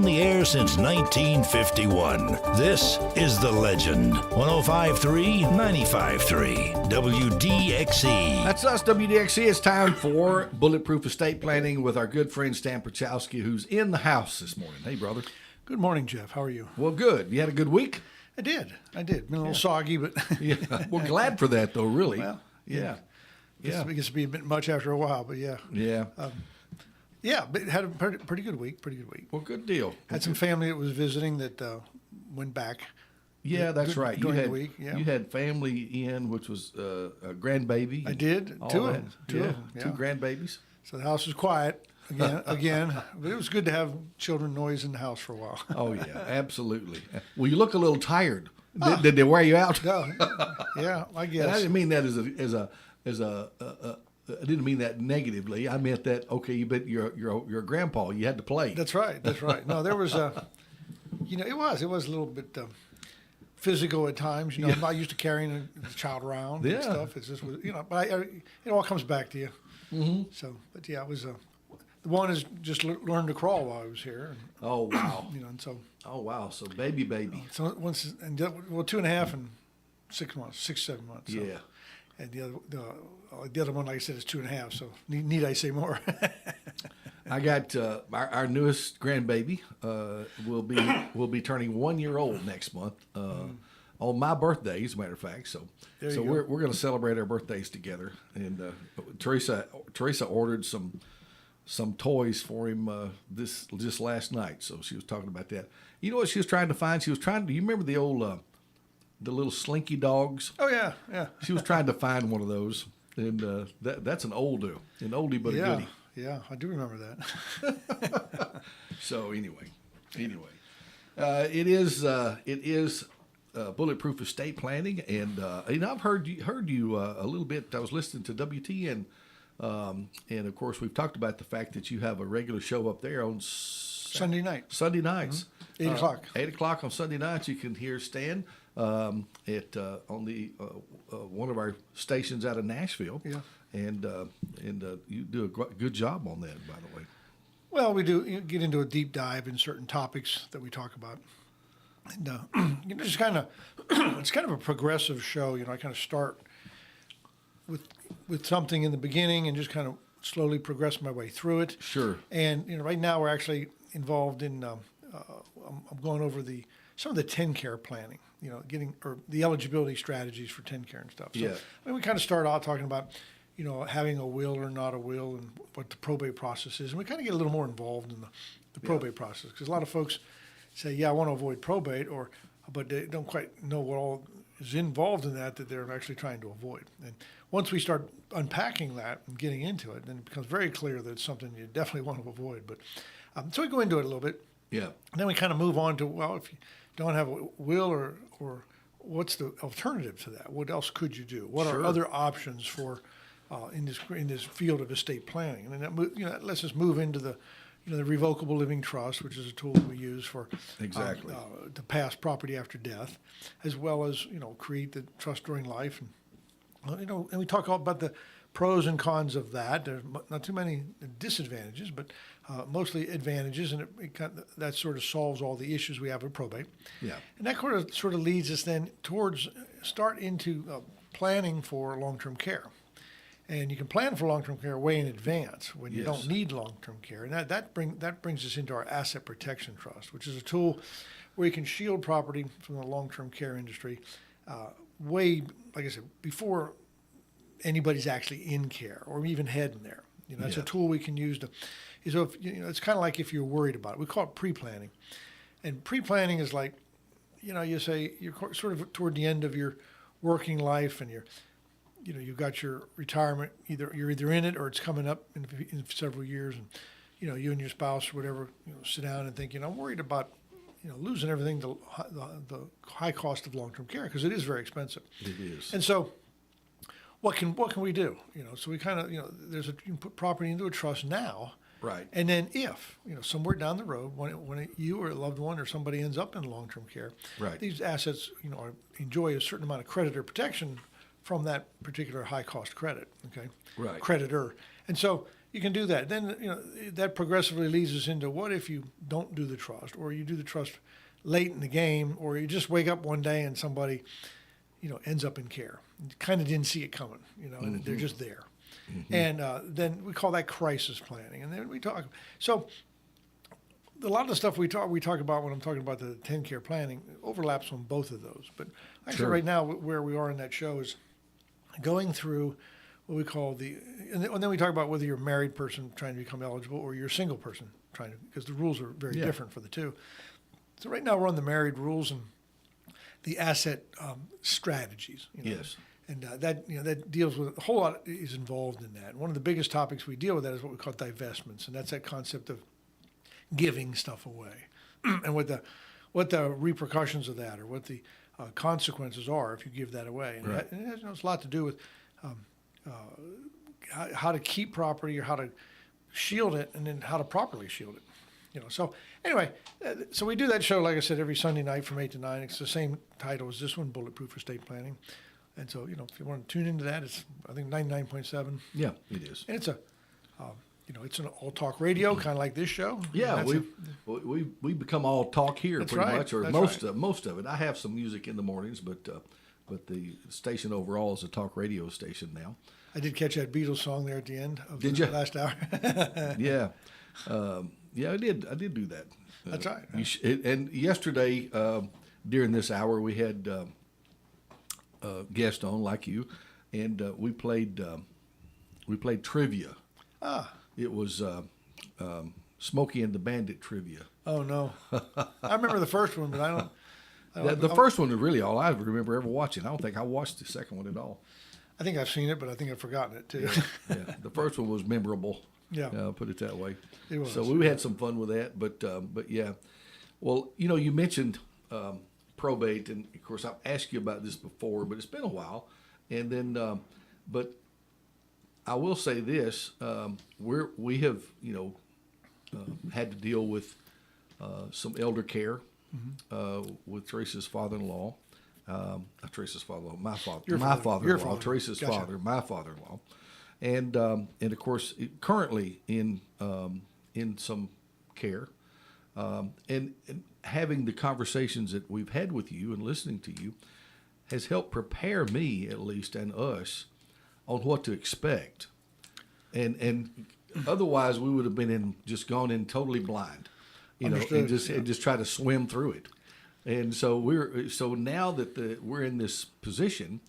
the air since 1951. This is The Legend. 105.3, 95.3, WDXE. That's us, WDXE. It's time for Bulletproof Estate Planning with our good friend Stan Pierchoski, who's in the house this morning. Hey, brother. Good morning, Jeff. How are you? Well, good. You had a good week? I did. Been a little soggy, but Yeah. Well, glad for that, though, really. well, Yeah. it gets to be a bit much after a while, but yeah. Yeah. But had a pretty good week. Well, good deal. Had some family that was visiting that went back. Yeah, that's right. During the week, yeah. You had family in, which was a grandbaby. I did. All Two of that. them. Two Yeah. grandbabies. So the house was quiet again. But it was good to have children noise in the house for a while. Oh, yeah, absolutely. Well, you look a little tired. Did they wear you out? No. Yeah, I guess. And I didn't mean that I didn't mean that negatively. I meant that, okay, you're a grandpa. You had to play. That's right. No, there was it was a little bit physical at times. I'm not used to carrying a child around and stuff. It's just, but it all comes back to you. Mm-hmm. So, but yeah, it was the one is just learned to crawl while I was here. And, Oh, wow. and so. Oh, wow. So baby. So 2.5 and 6 months, 7 months. So. Yeah. And the other one, like I said, is 2.5. So need I say more? I got our newest grandbaby will be turning 1 year old next month on my birthday, as a matter of fact. So we're going to celebrate our birthdays together. And Teresa ordered some toys for him just last night. So she was talking about that. You know what she was trying to find? Do you remember the old the little slinky dogs? Oh yeah. She was trying to find one of those, and that's an oldie but a goodie. Yeah, I do remember that. So anyway, it is bulletproof estate planning, and I've heard you a little bit. I was listening to WTN, and of course we've talked about the fact that you have a regular show up there on Sunday nights. Mm-hmm. 8 o'clock. 8 o'clock on Sunday nights. You can hear Stan on the one of our stations out of Nashville. Yeah. And you do a good job on that, by the way. Well, we do get into a deep dive in certain topics that we talk about, and just kind of it's kind of a progressive show. I kind of start with something in the beginning and just kind of slowly progress my way through it. Sure. And right now we're actually involved in I'm going over some of the TennCare planning. Or the eligibility strategies for TennCare and stuff. So, Yeah. we kind of start out talking about having a will or not a will and what the probate process is. And we kind of get a little more involved in the probate process because a lot of folks say, yeah, I want to avoid probate, but they don't quite know what all is involved in that they're actually trying to avoid. And once we start unpacking that and getting into it, then it becomes very clear that it's something you definitely want to avoid. But so we go into it a little bit. Yeah. And then we kind of move on to, well, if you don't have a will or what's the alternative to that? What else could you do? What Sure. are other options for in this field of estate planning? And then that lets us move into the revocable living trust, which is a tool we use for Exactly. To pass property after death, as well as create the trust during life, and and we talk all about the pros and cons of that. There's not too many disadvantages, but mostly advantages, and that sort of solves all the issues we have with probate. Yeah. And that sort of leads us then towards start into planning for long-term care. And you can plan for long-term care way in advance when you Yes. don't need long-term care. And that brings us into our asset protection trust, which is a tool where you can shield property from the long-term care industry way, like I said, before anybody's actually in care or even heading there. It's a tool we can use to. So it's kind of like if you're worried about it. We call it pre-planning, and pre-planning is like, you say you're sort of toward the end of your working life, and you've got your retirement. You're either in it or it's coming up in several years, and you and your spouse or whatever sit down and think, I'm worried about losing everything to the high cost of long-term care because it is very expensive. It is. And so, what can we do? So we kind of you can put property into a trust now. Right. And then if, somewhere down the road, when you or a loved one or somebody ends up in long-term care, Right. these assets, enjoy a certain amount of creditor protection from that particular high-cost credit, okay? Right. Creditor. And so, you can do that. Then that progressively leads us into what if you don't do the trust, or you do the trust late in the game, or you just wake up one day and somebody ends up in care. You kind of didn't see it coming, and they're just there. And then we call that crisis planning. And then we talk. So a lot of the stuff we talk about when I'm talking about the 10-care planning overlaps on both of those. But actually, right now, where we are in that show is going through what we call and then we talk about whether you're a married person trying to become eligible or you're a single person trying to, because the rules are very different for the two. So right now we're on the married rules and the asset strategies. Yes. And that deals with a whole lot is involved in that. And one of the biggest topics we deal with that is what we call divestments, and that's that concept of giving stuff away, and what the repercussions of that, or what the consequences are if you give that away. And, right. and it has a lot to do with how to keep property, or how to shield it, and then how to properly shield it. So anyway, so we do that show, like I said, every Sunday night from 8 to 9. It's the same title as this one, Bulletproof Estate Planning. And so, if you want to tune into that, it's, I think, 99.7. Yeah, it is. And it's it's an all-talk radio, kind of like this show. Yeah, we become all talk here That's pretty right. much, or That's most of it. I have some music in the mornings, but the station overall is a talk radio station now. I did catch that Beatles song there at the end of Did the you? last hour. Yeah, I did do that. That's right. And yesterday during this hour we had guest on like you, and we played trivia. It was Smokey and the Bandit trivia. Oh no, I remember the first one, but I don't. The first one is really all I remember ever watching. I don't think I watched the second one at all. I think I've seen it, but I think I've forgotten it too. Yeah, the first one was memorable. Yeah, put it that way. It was. So we had some fun with that, but yeah. Well, you mentioned probate, and of course I've asked you about this before, but it's been a while. And then, but I will say this: we have had to deal with some elder care with Teresa's father-in-law. Teresa's father-in-law, my father-in-law, Teresa's Gotcha. father, my father-in-law, and of course currently in some care, and having the conversations that we've had with you and listening to you has helped prepare me, at least, and us on what to expect, and otherwise we would have been gone in totally blind, and just try to swim through it. And so now that we're in this position,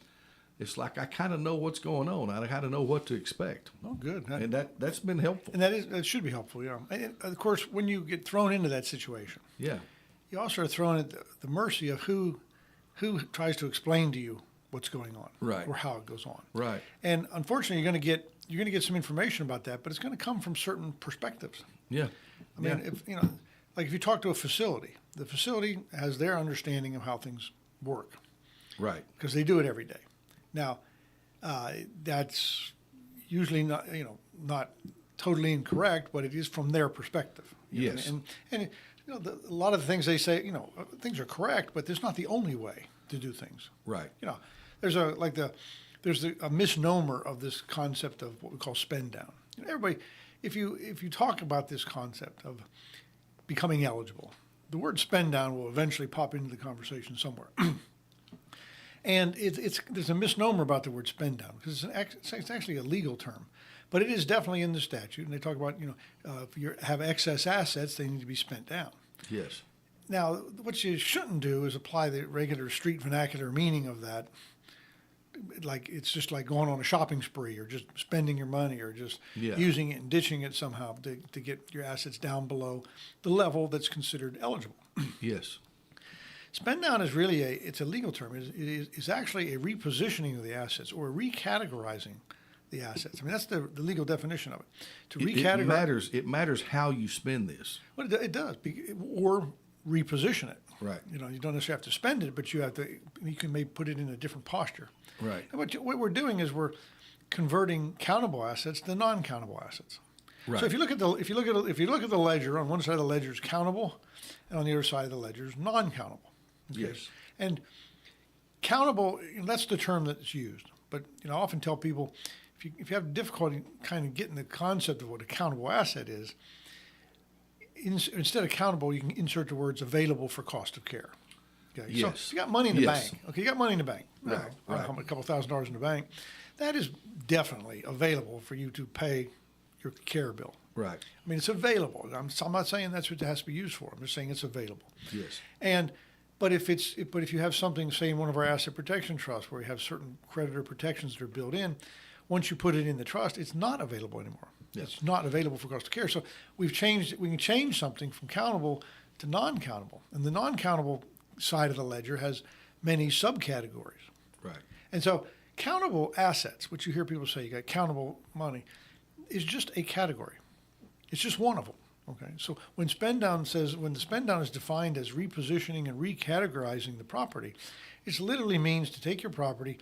it's like I kind of know what's going on. I kind of know what to expect. Oh, good. And that's been helpful. And that should be helpful, yeah. And of course, when you get thrown into that situation, Yeah. you also are thrown at the mercy of who tries to explain to you what's going on, Right. or how it goes on, Right. And unfortunately, you're going to get some information about that, but it's going to come from certain perspectives. Yeah. I mean, if you talk to a facility, the facility has their understanding of how things work, Right. because they do it every day. Now, that's usually not totally incorrect, but it is from their perspective. Yes. And a lot of the things they say, things are correct, but there's not the only way to do things. Right. There's a misnomer of this concept of what we call spend down. Everybody, if you talk about this concept of becoming eligible, the word spend down will eventually pop into the conversation somewhere. And there's a misnomer about the word spend down, because it's actually a legal term, but it is definitely in the statute. And they talk about if you have excess assets, they need to be spent down. Yes. Now, what you shouldn't do is apply the regular street vernacular meaning of that. Like it's just like going on a shopping spree, or just spending your money, or just using it and ditching it somehow to get your assets down below the level that's considered eligible. Yes. Spend down is really it's a legal term. It's actually a repositioning of the assets, or recategorizing the assets. I mean, that's the legal definition of it. To recategorize, it matters how you spend this. Well, it does, or reposition it. Right. You don't necessarily have to spend it, but you can maybe put it in a different posture. Right. And what we're doing is we're converting countable assets to non-countable assets. Right. So if you look at the ledger, on one side of the ledger is countable, and on the other side of the ledger is non-countable. Okay? Yes. And countable, that's the term that's used. But I often tell people, if you have difficulty kind of getting the concept of what a countable asset is, instead of countable, you can insert the words available for cost of care. Okay. Yes. So you got money in the Yes. bank. Okay, you got money in the bank. Right, I don't know, right. a couple $1,000s in the bank. That is definitely available for you to pay your care bill. Right. I mean, it's available. I'm not saying that's what it has to be used for. I'm just saying it's available. Yes. But if you have something, say in one of our asset protection trusts where you have certain creditor protections that are built in, once you put it in the trust, it's not available anymore. Yes. It's not available for cost of care. So we can change something from countable to non-countable, and the non-countable side of the ledger has many subcategories. Right. And so countable assets, which you hear people say, you got countable money, is just a category. It's just one of them. Okay. So when the spend down is defined as repositioning and recategorizing the property, it literally means to take your property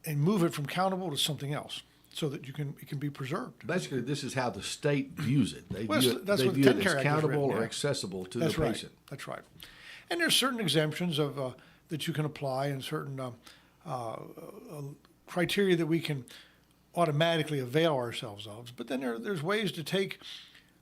and move it from countable to something else so that it can be preserved. Basically, this is how the state views it. They Well, view it, that's they what the view 10 it Care as Act is countable written, or yeah. accessible to That's the right. patient. That's right. And there's certain exemptions of that you can apply and certain criteria that we can automatically avail ourselves of. But then there's ways to take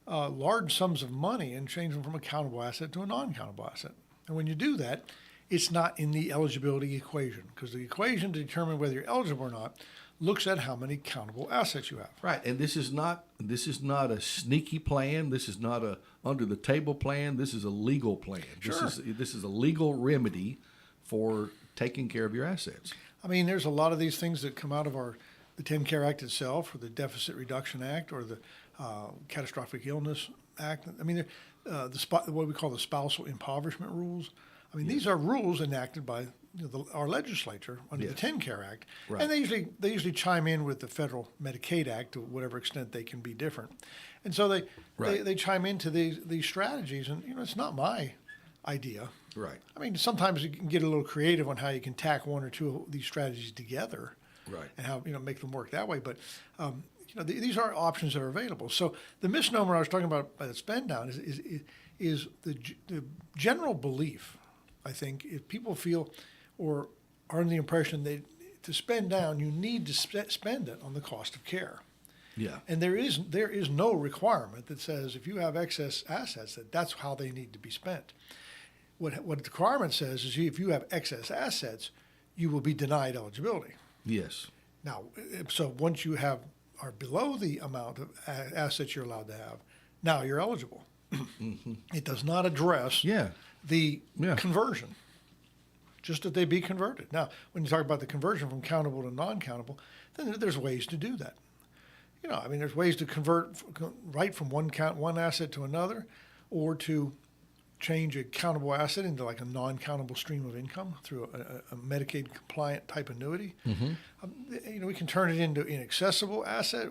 large sums of money and change them from a countable asset to a non-countable asset. And when you do that, it's not in the eligibility equation, because the equation to determine whether you're eligible or not looks at how many countable assets you have. Right, and this is not a sneaky plan. This is not a under the table plan. This is a legal plan. Sure. This is a legal remedy for taking care of your assets. I mean, there's a lot of these things that come out of the 10 Care Act itself, or the Deficit Reduction Act, or the Catastrophic Illness Act. I mean, what we call the spousal impoverishment rules. I mean, these are rules enacted by our legislature under the Yes. 10 Care Act, Right. and they usually chime in with the federal Medicaid Act to whatever extent they can be different, and so they chime into these strategies, and it's not my idea. Right. I mean, sometimes you can get a little creative on how you can tack one or two of these strategies together, Right. and how make them work that way. But these are options that are available. So the misnomer I was talking about by the spend down is the general belief. I think if people feel or are under the impression that to spend down, you need to spend it on the cost of care. Yeah. And there is no requirement that says if you have excess assets that's how they need to be spent. What the requirement says is if you have excess assets, you will be denied eligibility. Yes. Now, so once you are below the amount of assets you're allowed to have, now you're eligible. It does not address the conversion, just that they be converted. Now, when you talk about the conversion from countable to non-countable, then there's ways to do that. I mean, there's ways to convert right from one asset to another, or to change a countable asset into like a non-countable stream of income through a Medicaid compliant type annuity. We can turn it into inaccessible asset.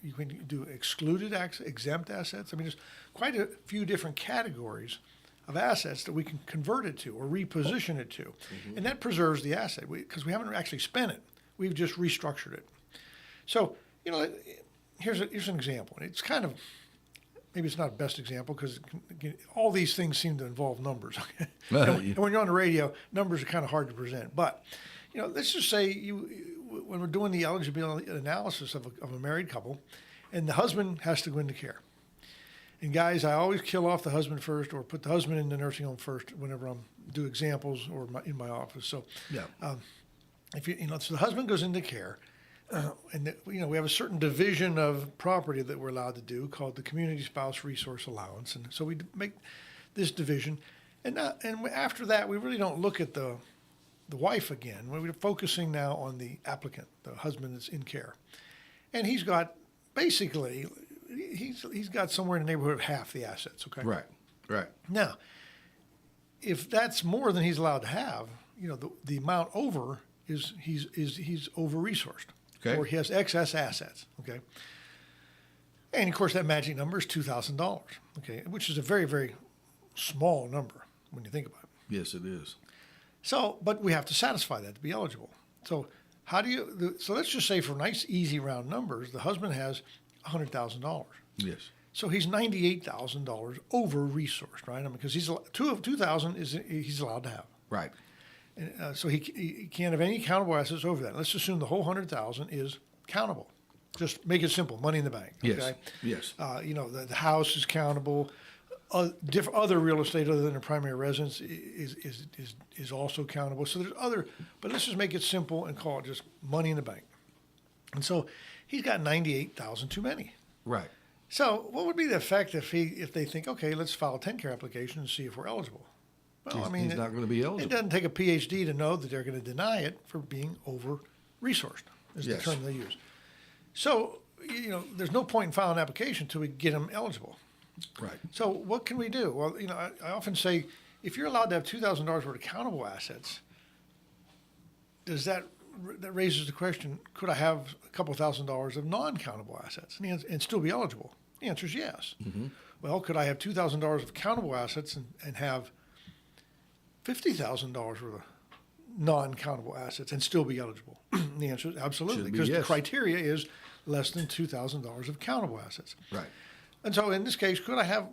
You can do excluded exempt assets. I mean, there's quite a few different categories of assets that we can convert it to or reposition it to. And that preserves the asset because we haven't actually spent it. We've just restructured it. So, here's an example. It's kind of, maybe it's not the best example because all these things seem to involve numbers. And when you're on the radio, numbers are kind of hard to present. But, let's just say when we're doing the eligibility analysis of a married couple, and the husband has to go into care. And guys, I always kill off the husband first, or put the husband in the nursing home first whenever I'm do examples or in my office. So, so the husband goes into care. And we have a certain division of property that we're allowed to do called the Community Spouse Resource Allowance, and so we make this division. And after that, we really don't look at the wife again. We're focusing now on the applicant, the husband that's in care, and he's got basically he's got somewhere in the neighborhood of half the assets. Okay. Right. Now, if that's more than he's allowed to have, the amount over is he's over resourced. Okay. Or he has excess assets, okay? And, of course, that magic number is $2,000, okay, which is a very, very small number when you think about it. Yes, it is. So, but we have to satisfy that to be eligible. So so let's just say for nice, easy, round numbers, the husband has $100,000. Yes. So he's $98,000 over-resourced, right? I mean, because $2,000 he's allowed to have. Right. So he can't have any countable assets over that. Let's assume the whole $100,000 is countable. Just make it simple, money in the bank. Okay? Yes. The house is countable. Other real estate other than a primary residence is also countable. So there's other, but let's just make it simple and call it just money in the bank. And so he's got 98,000 too many. Right. So what would be the effect if they think, okay, let's file a 10-care application and see if we're eligible? Well, He's not going to be eligible. It doesn't take a PhD to know that they're going to deny it for being over-resourced, is the term they use. So, there's no point in filing an application until we get them eligible. Right. So what can we do? Well, I often say, if you're allowed to have $2,000 worth of countable assets, does that raises the question, could I have a couple $1,000s of non-countable assets and still be eligible? The answer is yes. Mm-hmm. Well, could I have $2,000 of countable assets and have $50,000 worth of non-countable assets and still be eligible? The answer is absolutely, because the criteria is less than $2,000 of countable assets. Right. And so in this case, could I have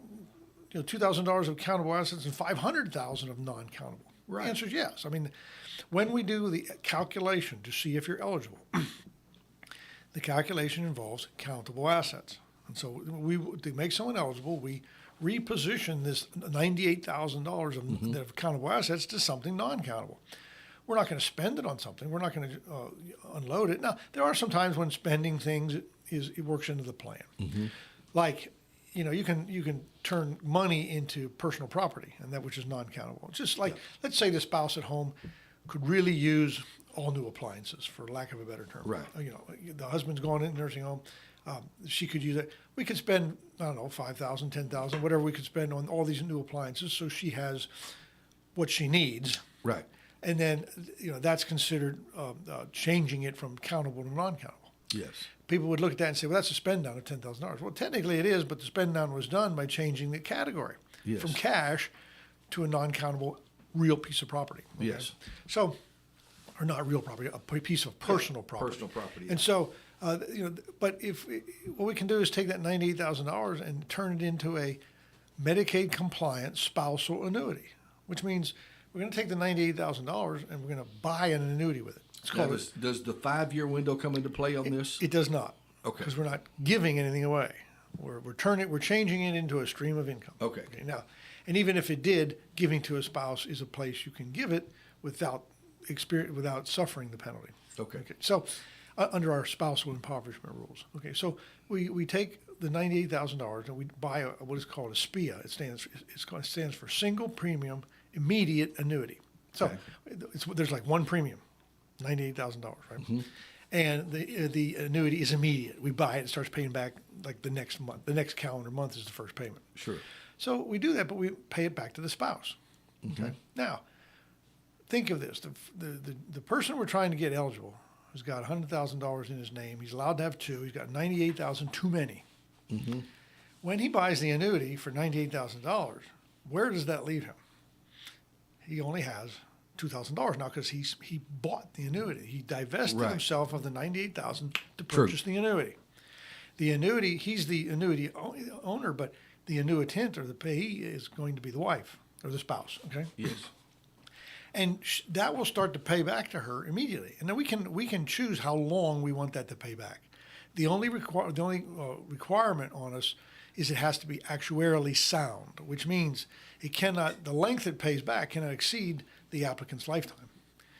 $2,000 of countable assets and $500,000 of non-countable? Right. The answer is yes. I mean, when we do the calculation to see if you're eligible, the calculation involves countable assets. And so to make someone eligible, we reposition this $98,000 of countable assets to something non-countable. We're not going to spend it on something. We're not going to unload it. Now, there are some times when spending things it works into the plan. Mm-hmm. Like, you can turn money into personal property, and that which is non-countable. It's just like, let's say the spouse at home could really use all new appliances, for lack of a better term. Right. The husband's going into nursing home. She could use it. We could spend, I don't know, $5,000, $10,000, whatever we could spend on all these new appliances, so she has what she needs. Right. And then, that's considered changing it from countable to non-countable. Yes. People would look at that and say, well, that's a spend down of $10,000. Well, technically it is, but the spend down was done by changing the category from cash to a non-countable real piece of property. Okay? Yes. So, or not real property, a piece of personal property. Personal property. And so, but what we can do is take that $98,000 and turn it into a Medicaid compliant spousal annuity, which means we're going to take the $98,000 and we're going to buy an annuity with it. Does the 5-year window come into play on this? It does not. Okay. Because we're not giving anything away. We're changing it into a stream of income. Okay. Now, and even if it did, giving to a spouse is a place you can give it without suffering the penalty. Okay. So, under our spousal impoverishment rules. Okay. So we take the $98,000 and we buy what is called a SPIA. It stands for Single Premium Immediate Annuity. So there's like one premium. $98,000, right? Mm-hmm. And the annuity is immediate. We buy it and starts paying back like the next month. The next calendar month is the first payment. Sure. So we do that, but we pay it back to the spouse. Okay. Mm-hmm. Now, think of this: the person we're trying to get eligible has got $100,000 in his name. He's allowed to have two. He's got $98,000 too many. Mm-hmm. When he buys the annuity for $98,000, where does that leave him? He only has $2,000 now because he bought the annuity. He divested himself of the $98,000 to purchase the annuity. The annuity, he's the annuity owner, but the annuitant or the payee is going to be the wife or the spouse. Okay. Yes. And that will start to pay back to her immediately. And then we can choose how long we want that to pay back. The only requirement on us is it has to be actuarially sound, which means the length it pays back cannot exceed the applicant's lifetime.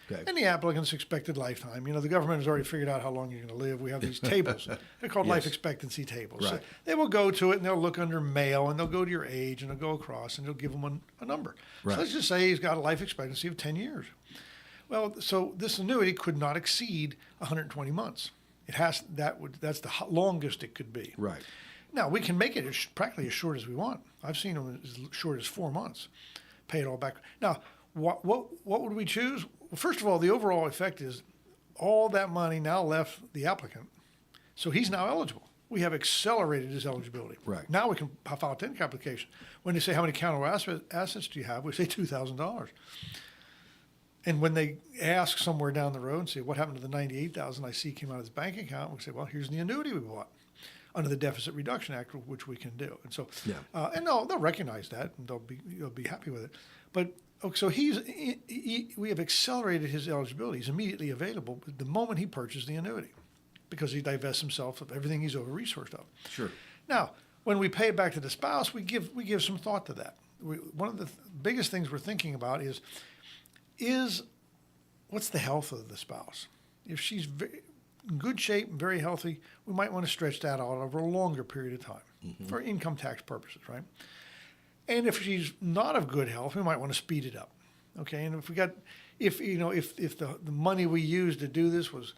Okay. And the applicant's expected lifetime. The government has already figured out how long you're going to live. We have these tables. They're called life expectancy tables. Right. So they will go to it and they'll look under male and they'll go to your age and they'll go across and they'll give them a number. Right. So let's just say he's got a life expectancy of 10 years. Well, so this annuity could not exceed 120 months. That's the longest it could be. Right. Now, we can make it practically as short as we want. I've seen them as short as 4 months. Pay it all back. Now, what would we choose? Well, first of all, the overall effect is all that money now left the applicant. So he's now eligible. We have accelerated his eligibility. Right. Now we can file a 10-K application. When they say, how many countable assets do you have? We say $2,000. And when they ask somewhere down the road and say, what happened to the $98,000 I see came out of his bank account? We say, well, here's the annuity we bought under the Deficit Reduction Act, which we can do. And so, and they'll recognize that and they'll be happy with it. But so we have accelerated his eligibility. He's immediately available the moment he purchased the annuity. because he divests himself of everything he's over-resourced of. Sure. Now, when we pay it back to the spouse, we give some thought to that. One of the biggest things we're thinking about is what's the health of the spouse? If she's in good shape and very healthy, we might want to stretch that out over a longer period of time for income tax purposes, right? And if she's not of good health, we might want to speed it up. Okay, and if the money we used to do this was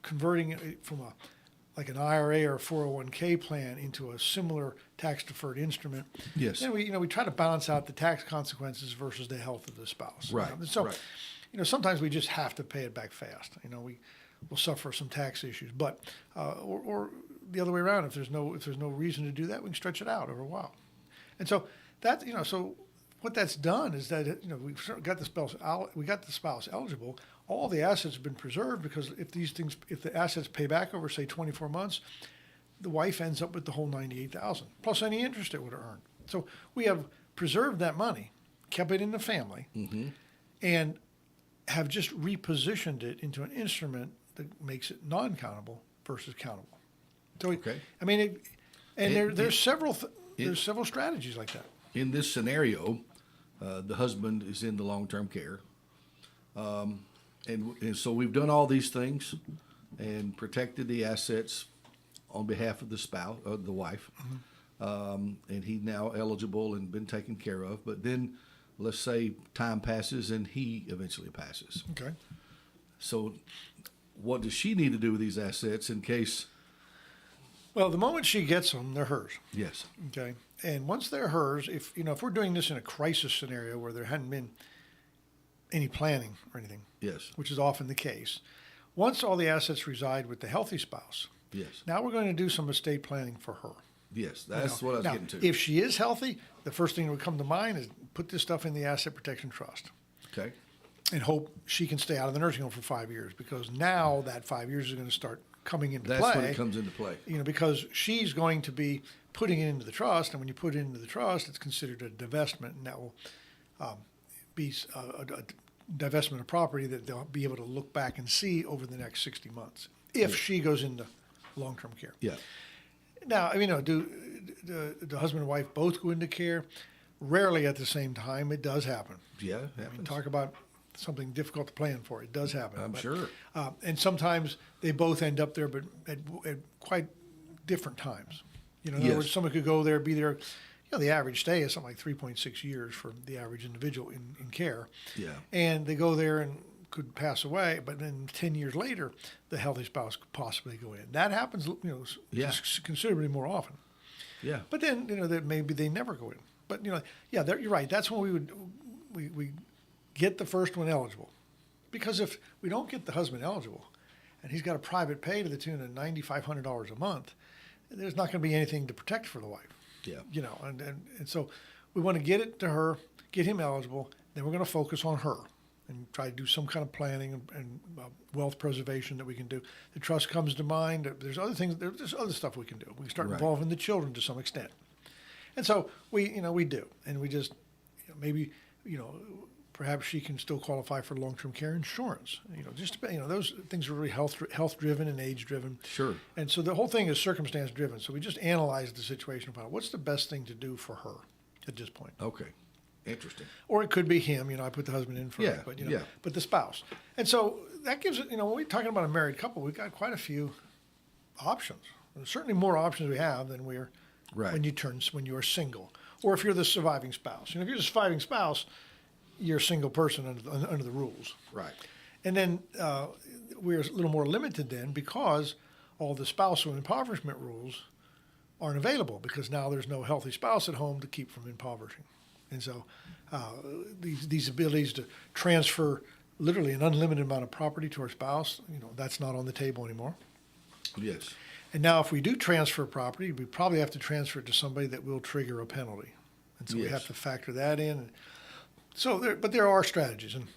converting it from like an IRA or a 401k plan into a similar tax deferred instrument, yes, then we try to balance out the tax consequences versus the health of the spouse. Right. So, right. Sometimes we just have to pay it back fast. We'll suffer some tax issues, but or the other way around. If there's no reason to do that, we can stretch it out over a while. And so so what that's done is that we've got the spouse eligible. All the assets have been preserved because if the assets pay back over say 24 months, the wife ends up with the whole $98,000 plus any interest it would have earned. So we have preserved that money, kept it in the family, and have just repositioned it into an instrument that makes it non-countable versus countable. So okay. There's several strategies like that. In this scenario, the husband is in the long-term care, and so we've done all these things and protected the assets on behalf of the spouse, the wife, and he's now eligible and been taken care of. But then, let's say time passes and he eventually passes. Okay. So, what does she need to do with these assets in case? Well, the moment she gets them, they're hers. Yes. Okay. And once they're hers, if we're doing this in a crisis scenario where there hadn't been any planning or anything, yes, which is often the case, once all the assets reside with the healthy spouse, yes, now we're going to do some estate planning for her. Yes, that's what I was now, getting to. If she is healthy, the first thing that would come to mind is put this stuff in the asset protection trust. Okay. And hope she can stay out of the nursing home for 5 years, because now that 5 years is going to start coming into play. That's when it comes into play. Because she's going to be putting it into the trust, and when you put it into the trust, it's considered a divestment, and that will be a divestment of property that they'll be able to look back and see over the next 60 months if she goes into long-term care. Yeah. Now, do the husband and wife both go into care? Rarely at the same time. It does happen. Yeah, it happens. Talk about something difficult to plan for. It does happen. I'm sure. And sometimes they both end up there, but at quite different times. In other words, someone could go there, be there. The average stay is something like 3.6 years for the average individual in care. Yeah. And they go there and could pass away, but then 10 years later, the healthy spouse could possibly go in. That happens, considerably more often. Yeah. But then, that maybe they never go in. But you're right. That's when we get the first one eligible, because if we don't get the husband eligible, and he's got a private pay to the tune of $9,500 a month, there's not going to be anything to protect for the wife. Yeah. And so we want to get it to her, get him eligible, then we're going to focus on her and try to do some kind of planning and wealth preservation that we can do. The trust comes to mind. There's other things. There's other stuff we can do. We can start involving the children to some extent. And so we do, and we just maybe perhaps she can still qualify for long-term care insurance. Those things are really health-driven and age-driven. Sure. And so the whole thing is circumstance-driven. So we just analyze the situation about what's the best thing to do for her at this point. Okay. Interesting. Or it could be him. I put the husband in first, but the spouse. And so that gives it. When we're talking about a married couple, we've got quite a few options. There's certainly more options we have than when you are single, or if you're the surviving spouse. If you're the surviving spouse, you're a single person under the rules. Right. And then we're a little more limited then, because all the spousal impoverishment rules aren't available, because now there's no healthy spouse at home to keep from impoverishing. And so these abilities to transfer literally an unlimited amount of property to our spouse, that's not on the table anymore. Yes. And now if we do transfer property, we probably have to transfer it to somebody that will trigger a penalty. And so we have to factor that in. So there are strategies. And,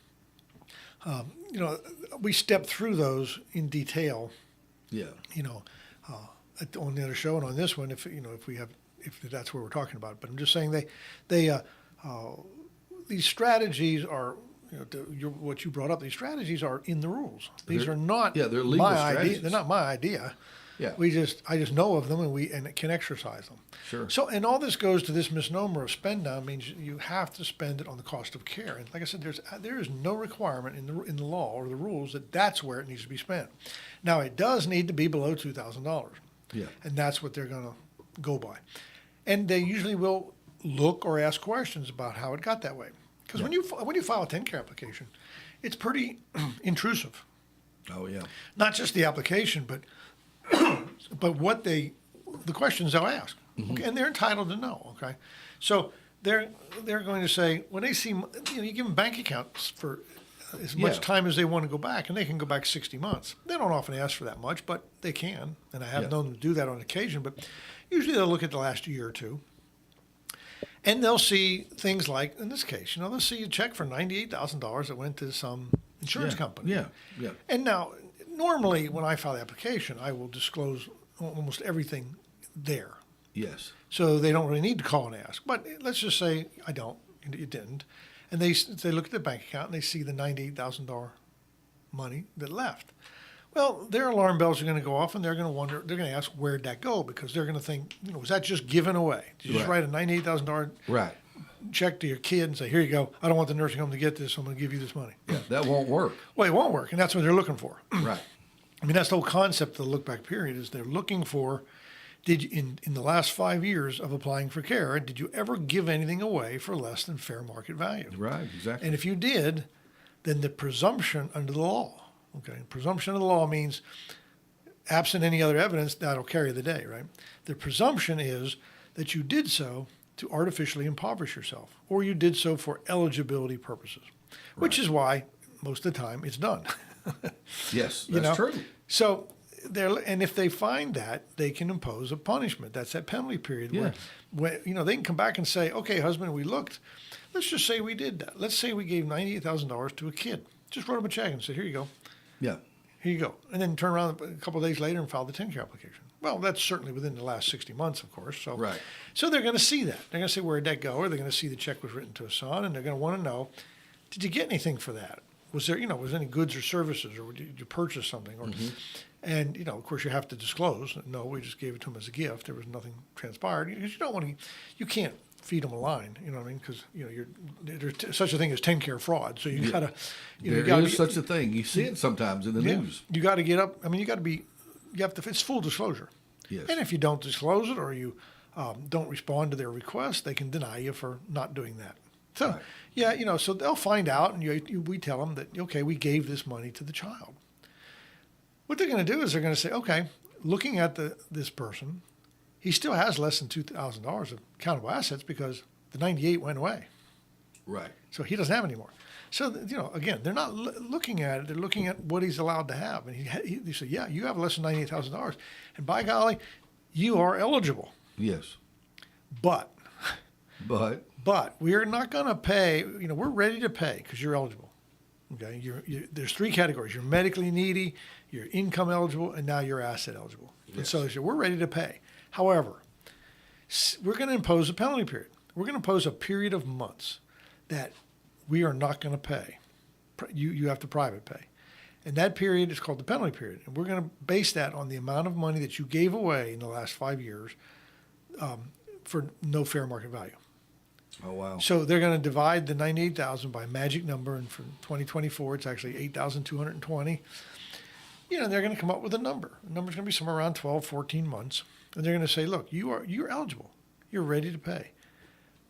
we step through those in detail. Yeah. On the other show and on this one, if that's what we're talking about. But I'm just saying these strategies are what you brought up, these strategies are in the rules. These are not they're legal my strategies. idea. They're not my idea. Yeah. I just know of them, and can exercise them. Sure. So, and all this goes to this misnomer of spend down means you have to spend it on the cost of care. And like I said, there is no requirement in the law or the rules that that's where it needs to be spent. Now, it does need to be below $2,000. Yeah. And that's what they're going to go by. And they usually will look or ask questions about how it got that way. Because when you file a 10-care application, it's pretty intrusive. Oh yeah. Not just the application, but the questions they'll ask. Okay? And they're entitled to know. Okay, so they're going to say when they see you give them bank accounts for as much time as they want to go back, and they can go back 60 months. They don't often ask for that much, but they can, and I have known them to do that on occasion. But usually they'll look at the last year or two. And they'll see things like, in this case, they'll see a check for $98,000 that went to some insurance company. Yeah, yeah. And now, normally when I file the application, I will disclose almost everything there. Yes. So they don't really need to call and ask. But let's just say I don't, you didn't. And they look at the bank account and they see the $98,000 money that left. Well, their alarm bells are going to go off, and they're going to wonder. They're going to ask, "Where'd that go?" Because they're going to think, was that just given away? Did you just write a $98,000 check to your kid and say, "Here you go. I don't want the nursing home to get this, so I'm going to give you this money"? Yeah, that won't work. Well, it won't work, and that's what they're looking for. Right. I mean, that's the whole concept of the look-back period. Is they're looking for, did you, in the last 5 years of applying for care, did you ever give anything away for less than fair market value? Right. Exactly. And if you did, then the presumption under the law. Okay, presumption of the law means, absent any other evidence, that'll carry the day, right? The presumption is that you did so to artificially impoverish yourself, or you did so for eligibility purposes, which is why most of the time it's done. Yes, that's true. So and if they find that, they can impose a punishment. That's that penalty period where they can come back and say, "Okay, husband, we looked. Let's just say we did that. Let's say we gave $98,000 to a kid. Just wrote him a check and said, here you go. Yeah. Here you go." And then turn around a couple of days later and file the 10-care application. Well, that's certainly within the last 60 months, of course. So, so they're going to see that. They're going to see where'd that go, or they're going to see the check was written to a son, and they're going to want to know, did you get anything for that? Was there, was any goods or services, or did you purchase something? Or, and, of course, you have to disclose. No, we just gave it to him as a gift. There was nothing transpired. Because you don't want to, you can't feed them a line, you know what I mean? Because, there's such a thing as 10-care fraud. So you got to, there is such a thing. You see it sometimes in the news. You got to get up. I mean, it's full disclosure. Yes. And if you don't disclose it, or you don't respond to their request, they can deny you for not doing that. So, so they'll find out, and we tell them that, okay, we gave this money to the child. What they're going to do is they're going to say, okay, looking at this person, he still has less than $2,000 of countable assets because the 98 went away. Right. So he doesn't have any more. So, again, they're not looking at it. They're looking at what he's allowed to have. And he said, yeah, you have less than $98,000. And by golly, you are eligible. Yes. But we're not going to pay. We're ready to pay because you're eligible. Okay. There's 3 categories. You're medically needy, you're income eligible, and now you're asset eligible. Yes. And so they said, we're ready to pay. However, we're going to impose a penalty period. We're going to impose a period of months that we are not going to pay. You have to private pay. And that period is called the penalty period. And we're going to base that on the amount of money that you gave away in the last 5 years for no fair market value. Oh, wow. So they're going to divide the 98,000 by a magic number, and for 2024, it's actually 8,220. They're going to come up with a number. The number's going to be somewhere around 12, 14 months. And they're going to say, look, you're eligible. You're ready to pay.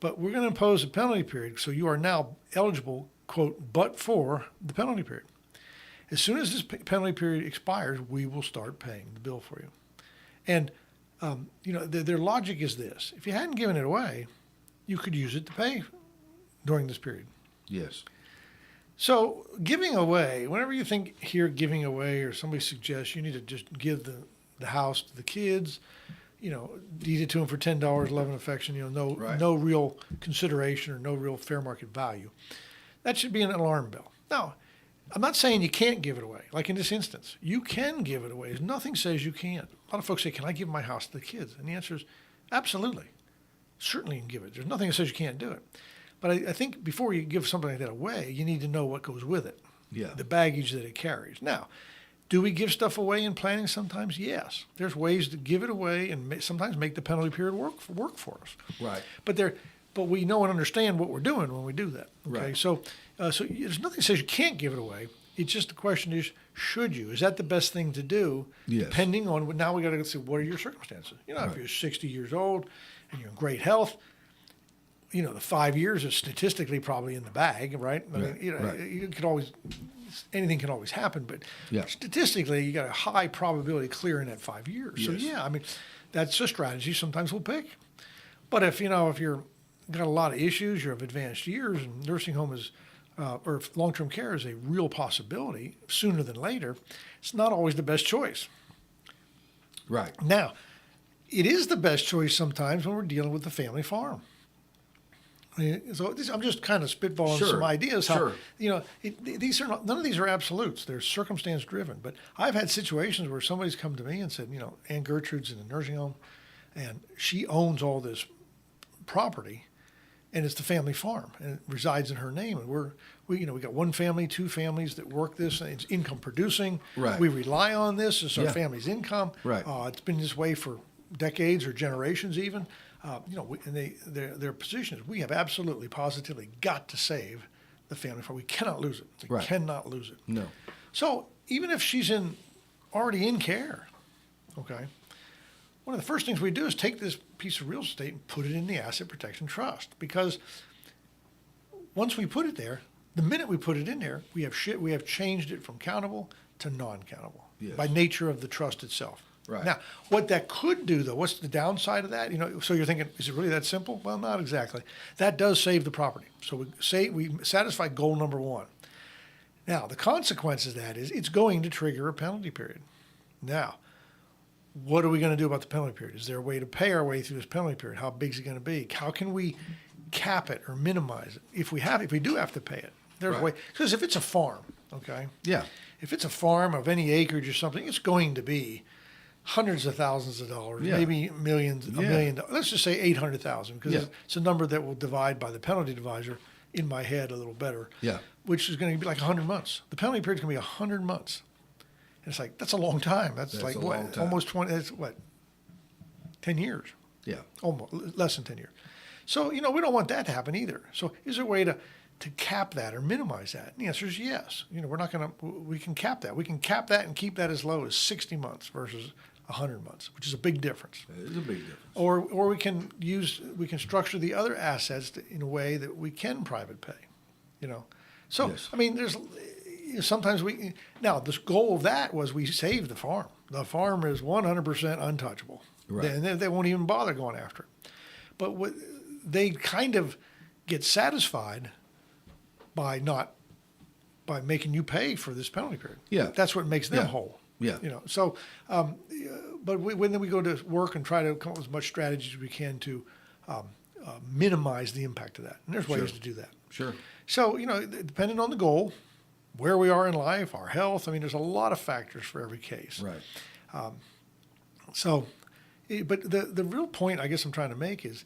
But we're going to impose a penalty period, so you are now eligible, quote, but for the penalty period. As soon as this penalty period expires, we will start paying the bill for you. And, their logic is this. If you hadn't given it away, you could use it to pay during this period. Yes. So giving away, whenever you hear giving away, or somebody suggests you need to just give the house to the kids, deed it to them for $10, love and affection, no real consideration or no real fair market value, that should be an alarm bell. Now, I'm not saying you can't give it away. Like in this instance, you can give it away. Nothing says you can't. A lot of folks say, can I give my house to the kids? And the answer is absolutely. Certainly you can give it. There's nothing that says you can't do it. But I think before you give something like that away, you need to know what goes with it, the baggage that it carries. Now, do we give stuff away in planning sometimes? Yes. There's ways to give it away and sometimes make the penalty period work for us. Right. But we know and understand what we're doing when we do that. Okay. Right. So there's nothing that says you can't give it away. It's just the question is, should you? Is that the best thing to do? Yes. Depending on, now we got to see what are your circumstances. You know, if you're 60 years old and you're in great health, you know, the 5 years is statistically probably in the bag, right? I mean, you know, you could always, anything can always happen, but statistically, you got a high probability of clearing that 5 years. So I mean, that's a strategy sometimes we'll pick. But if you're got a lot of issues, you're of advanced years, and nursing home is, or if long-term care is a real possibility sooner than later, it's not always the best choice. Right. Now, it is the best choice sometimes when we're dealing with the family farm. I mean, so I'm just kind of spitballing some ideas. How, you know, these are not, none of these are absolutes. They're circumstance driven. But I've had situations where somebody's come to me and said, you know, Aunt Gertrude's in a nursing home, and she owns all this property, and it's the family farm, and it resides in her name. And we got one family, two families that work this, and it's income producing. Right. We rely on this as our family's income. Right. It's been this way for decades or generations even. You know, and their position is we have absolutely, positively got to save the family farm. We cannot lose it. We cannot lose it. No. So even if she's already in care, okay, one of the first things we do is take this piece of real estate and put it in the asset protection trust, because once we put it there, the minute we put it in there, we have changed it from countable to non-countable by nature of the trust itself. Right. Now, what that could do, though, what's the downside of that? You know, so you're thinking, is it really that simple? Well, not exactly. That does save the property. So we satisfy goal number one. Now, the consequence of that is it's going to trigger a penalty period. Now, what are we going to do about the penalty period? Is there a way to pay our way through this penalty period? How big is it going to be? How can we cap it or minimize it? If we do have to pay it, there's a way. Because if it's a farm, okay? Yeah. If it's a farm of any acreage or something, it's going to be hundreds of thousands of dollars, maybe millions, $1 million. Let's just say 800,000, because it's a number that will divide by the penalty divisor in my head a little better. Yeah. Which is going to be like 100 months. The penalty period is going to be 100 months. And it's like, that's a long time. That's like what, almost 20, that's what, 10 years. Yeah. Almost, less than 10 years. So, you know, we don't want that to happen either. So is there a way to cap that or minimize that? And the answer is yes. You know, we can cap that. We can cap that and keep that as low as 60 months versus 100 months, which is a big difference. It is a big difference. Or we can structure the other assets in a way that we can private pay, you know. So, I mean, there's sometimes now this goal of that was we save the farm. The farm is 100% untouchable. Right. And they won't even bother going after it. But they kind of get satisfied by making you pay for this penalty period. Yeah. That's what makes them whole. Yeah. You know, so, but when we go to work and try to come up with as much strategy as we can to minimize the impact of that. And there's ways to do that. Sure. So, you know, depending on the goal, where we are in life, our health, I mean, there's a lot of factors for every case. Right. But the real point I guess I'm trying to make is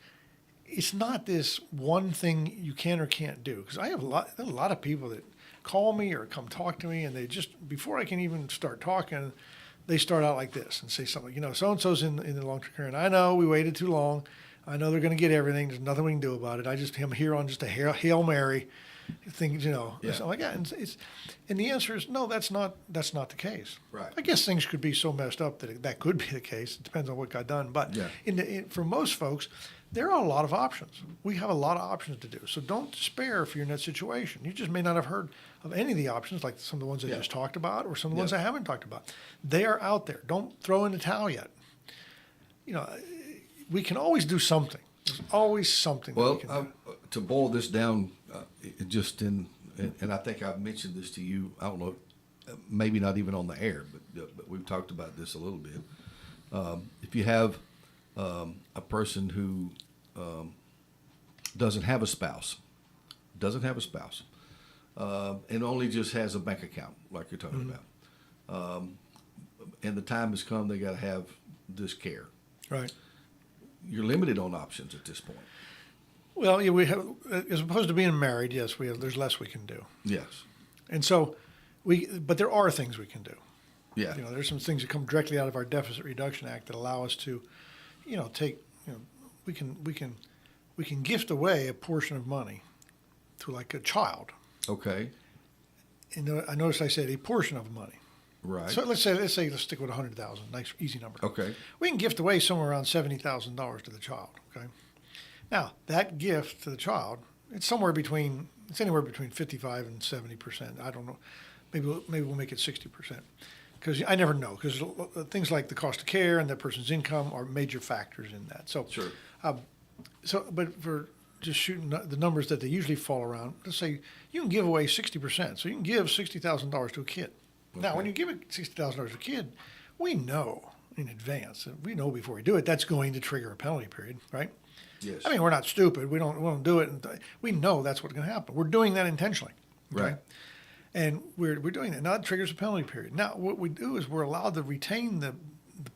it's not this one thing you can or can't do. Because I have a lot of people that call me or come talk to me, and they just, before I can even start talking, they start out like this and say something, you know, so-and-so's in the long-term care, and I know we waited too long. I know they're going to get everything. There's nothing we can do about it. I'm here on just a Hail Mary thing, you know. Yeah. So like that. And the answer is no, that's not the case. Right. I guess things could be so messed up that could be the case. It depends on what got done. But for most folks, there are a lot of options. We have a lot of options to do. So don't despair if you're in that situation. You just may not have heard of any of the options, like some of the ones I just talked about or some of the ones I haven't talked about. They are out there. Don't throw in the towel yet. You know, we can always do something. There's always something that we can do. To boil this down, and I think I've mentioned this to you, I don't know, maybe not even on the air, but we've talked about this a little bit. If you have a person who doesn't have a spouse, and only just has a bank account, like you're talking about, and the time has come, they got to have this care. Right. You're limited on options at this point. Well, yeah, we have, as opposed to being married, yes, there's less we can do. Yes. And so but there are things we can do. Yeah. There's some things that come directly out of our Deficit Reduction Act that allow us to, take, we can gift away a portion of money to like a child. Okay. And I noticed I said a portion of money. Right. So let's stick with 100,000, nice easy number. Okay. We can gift away somewhere around $70,000 to the child. Okay. Now that gift to the child, it's anywhere between 55 and 70%. I don't know. Maybe we'll make it 60%. Because I never know. Because things like the cost of care and that person's income are major factors in that. So Sure. But for just shooting the numbers that they usually fall around, let's say you can give away 60%. So you can give $60,000 to a kid. Now, Okay. when you give it $60,000 to a kid, we know in advance, we know before we do it, that's going to trigger a penalty period, right? Yes. I mean, we're not stupid. We don't do it. We know that's what's going to happen. We're doing that intentionally. Okay? Right. And we're doing that. Now it triggers a penalty period. Now what we do is we're allowed to retain the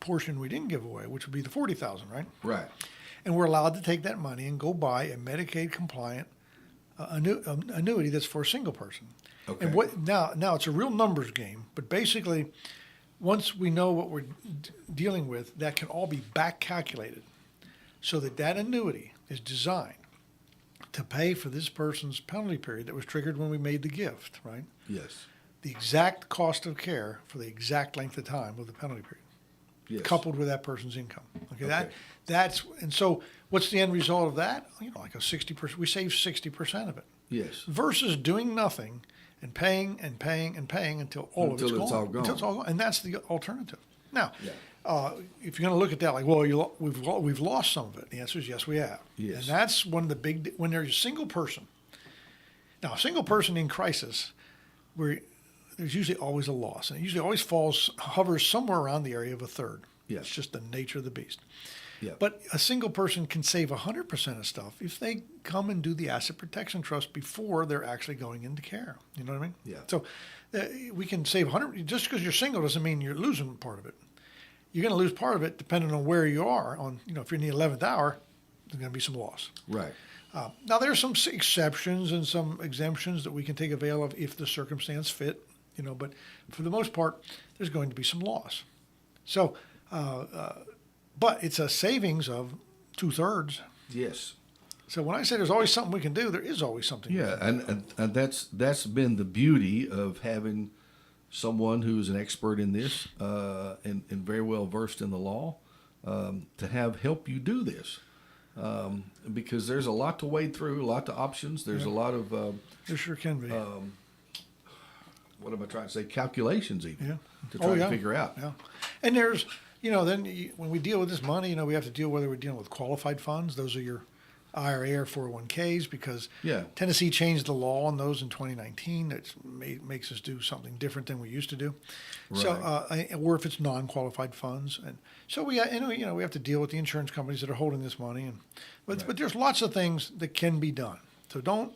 portion we didn't give away, which would be the $40,000, right? Right. And we're allowed to take that money and go buy a Medicaid compliant annuity that's for a single person. Okay. And now it's a real numbers game, but basically, once we know what we're dealing with, that can all be back calculated, so that annuity is designed to pay for this person's penalty period that was triggered when we made the gift, right? Yes. The exact cost of care for the exact length of time of the penalty period, Yes. coupled with that person's income. Okay, Okay. and so what's the end result of that? Like a 60%. We save 60% of it Yes. versus doing nothing and paying and paying and paying until all of it's gone. all gone. Until it's all gone, and that's the alternative. Now, Yeah. if you're going to look at that like, well, we've lost some of it. The answer is yes, we have. Yes. And that's one of the when there's a single person. Now, a single person in crisis, where there's usually always a loss, and it usually always hovers somewhere around the area of a third. Yes. It's just the nature of the beast. Yeah. But a single person can save 100% of stuff if they come and do the asset protection trust before they're actually going into care. You know what I mean? Yeah. So we can save 100. Just because you're single doesn't mean you're losing part of it. You're going to lose part of it depending on where you are. If you're in the 11th hour, there's going to be some loss. Right. Now there's some exceptions and some exemptions that we can take avail of if the circumstance fit. But for the most part, there's going to be some loss. So. But it's a savings of 2/3. Yes. So when I say there's always something we can do, there is always something. Yeah, and that's been the beauty of having someone who's an expert in this and very well versed in the law to help you do this. Because there's a lot to wade through, a lot of options. There's a lot of There sure can be. what am I trying to say? Calculations even to Oh, try to figure out. Yeah, and there's when we deal with this money, we have to deal whether we're dealing with qualified funds. Those are your IRA or 401ks because Tennessee changed the law on those in 2019. That makes us do something different than we used to do. Right. So, or if it's non-qualified funds, and so we have to deal with the insurance companies that are holding this money, but there's lots of things that can be done. So don't,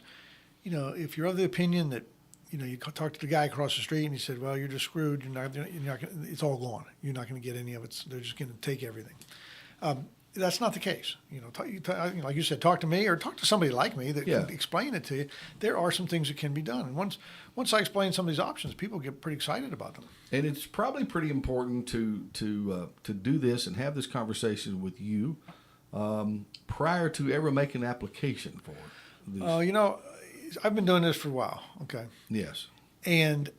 if you're of the opinion that you talk to the guy across the street and he said, well, you're just screwed. You're not gonna, it's all gone. You're not going to get any of it. They're just going to take everything. That's not the case. Like you said, talk to me or talk to somebody like me that can explain it to you. There are some things that can be done. And once I explain some of these options, people get pretty excited about them. And it's probably pretty important to do this and have this conversation with you prior to ever making an application for it. I've been doing this for a while, okay? Yes. And,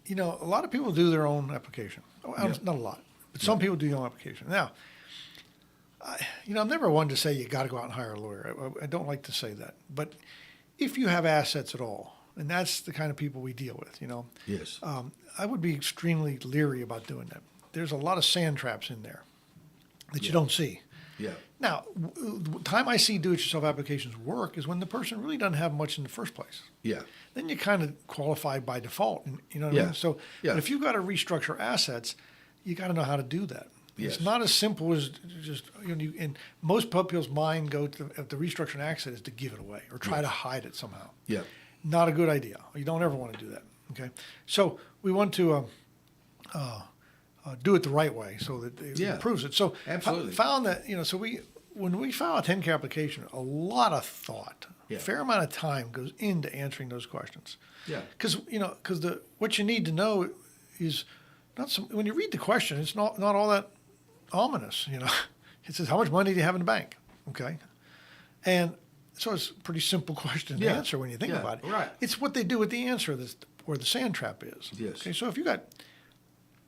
a lot of people do their own application. Not a lot, but some people do their own application. Now, I'm never one to say you got to go out and hire a lawyer. I don't like to say that. But if you have assets at all, and that's the kind of people we deal with, Yes. I would be extremely leery about doing that. There's a lot of sand traps in there that you don't see. Yeah. Now, the time I see do-it-yourself applications work is when the person really doesn't have much in the first place. Yeah. Then you kind of qualify by default, and you know what I mean? So but if you've got to restructure assets, you got to know how to do that. Yes. It's not as simple as just, and most people's mind go to the restructuring asset is to give it away or try to hide it somehow. Yeah. Not a good idea. You don't ever want to do that, okay? So we want to do it the right way so that it improves it. So absolutely. found that, so we when we file a 10K application, a lot of thought, Yeah. a fair amount of time goes into answering those questions. Yeah. Because what you need to know is not some. When you read the question, it's not all that ominous. It says, how much money do you have in the bank? Okay, and so it's a pretty simple question to Yeah. answer when you think Yeah. about it. Right. It's what they do with the answer that's where the sand trap is. Yes. Okay, so if you got,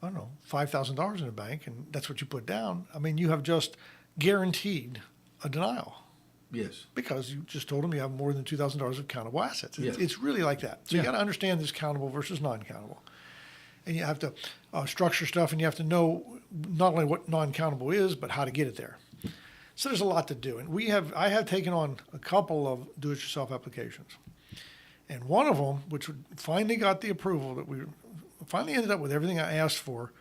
I don't know, $5,000 in the bank and that's what you put down, I mean, you have just guaranteed a denial Yes. because you just told them you have more than $2,000 of countable assets. Yeah. It's really like that. So Yeah. you got to understand this countable versus non-countable. And you have to structure stuff, and you have to know not only what non-countable is, but how to get it there. So there's a lot to do. And I have taken on a couple of do-it-yourself applications. And one of them, which finally got the approval that we finally ended up with everything I asked for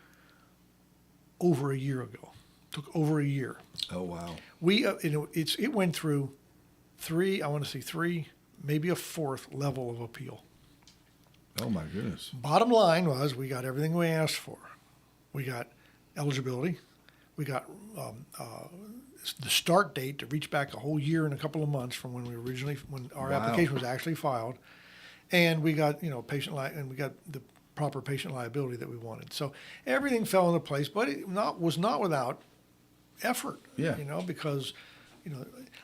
over a year ago. Took over a year. Oh, wow. It went through three, maybe a fourth level of appeal. Oh, my goodness. Bottom line was we got everything we asked for. We got eligibility. We got the start date to reach back a whole year and a couple of months from when our Wow. application was actually filed, and we got we got the proper patient liability that we wanted. So everything fell into place, but it was not without effort. Yeah. Because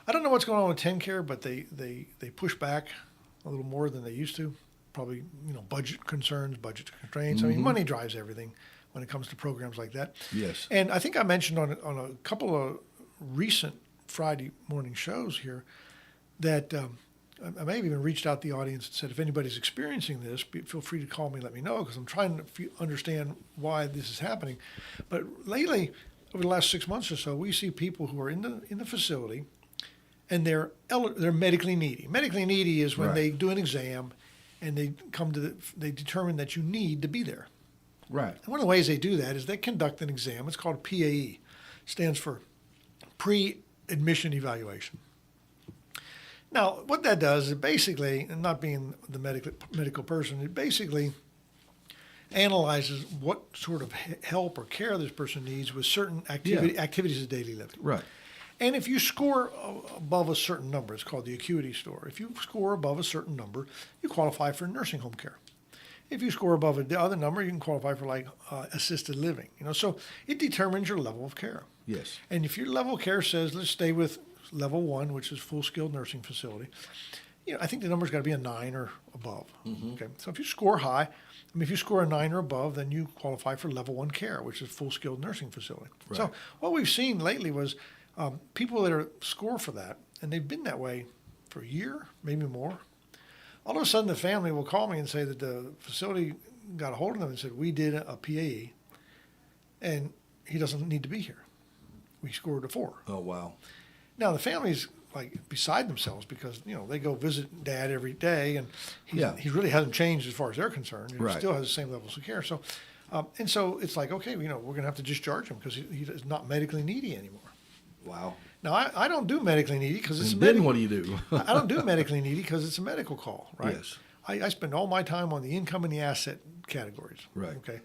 I don't know what's going on with TennCare, but they push back a little more than they used to. Probably budget concerns, budget constraints. I mean, money drives everything when it comes to programs like that. Yes. And I think I mentioned on a couple of recent Friday morning shows here that I may have even reached out to the audience and said, if anybody's experiencing this, feel free to call me and let me know, because I'm trying to understand why this is happening. But lately, over the last 6 months or so, we see people who are in the facility and they're medically needy. Medically needy is when Right. they do an exam and they determine that you need to be there. Right. And one of the ways they do that is they conduct an exam. It's called PAE. Stands for Pre-Admission Evaluation. Now, what that does is basically, and not being the medical person, it basically analyzes what sort of help or care this person needs with certain activities of daily living. Right. And if you score above a certain number, it's called the acuity score. If you score above a certain number, you qualify for nursing home care. If you score above the other number, you can qualify for assisted living. So it determines your level of care. Yes. And if your level of care says, let's stay with level 1, which is full skilled nursing facility, I think the number's got to be a 9 or above. Mm-hmm. Okay. So if you score high, if you score a 9 or above, then you qualify for level 1 care, which is full skilled nursing facility. Right. So what we've seen lately was people that score for that, and they've been that way for a year, maybe more. All of a sudden, the family will call me and say that the facility got a hold of them and said, we did a PAE, and he doesn't need to be here. We scored a 4. Oh, wow. Now, the family's beside themselves because, they go visit Dad every day, and he really hasn't changed as far as they're concerned. He Right. still has the same levels of care. So, and so it's like, okay, we're going to have to discharge him because he is not medically needy anymore. Wow. Now, I don't do medically needy because it's And then what do you do? I don't do medically needy because it's a medical call, right? Yes. I spend all my time on the income and the asset categories. Right. Okay.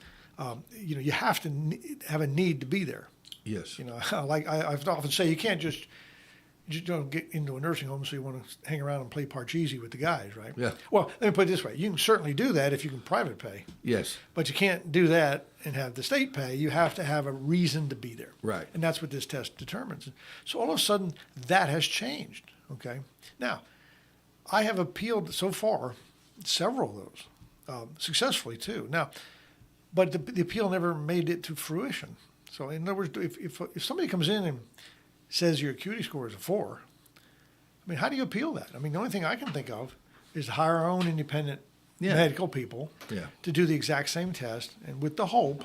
You have to have a need to be there. Yes. I often say you can't just don't get into a nursing home so you want to hang around and play Parcheesi with the guys, right? Yeah. Well, let me put it this way: you can certainly do that if you can private pay, Yes. but you can't do that and have the state pay. You have to have a reason to be there. Right. And that's what this test determines. So all of a sudden, that has changed. Okay. Now, I have appealed so far several of those, successfully too. Now, but the appeal never made it to fruition. So in other words, if somebody comes in and says your acuity score is a 4, I mean, how do you appeal that? I mean, the only thing I can think of is to hire our own independent medical people to do the exact same test, and with the hope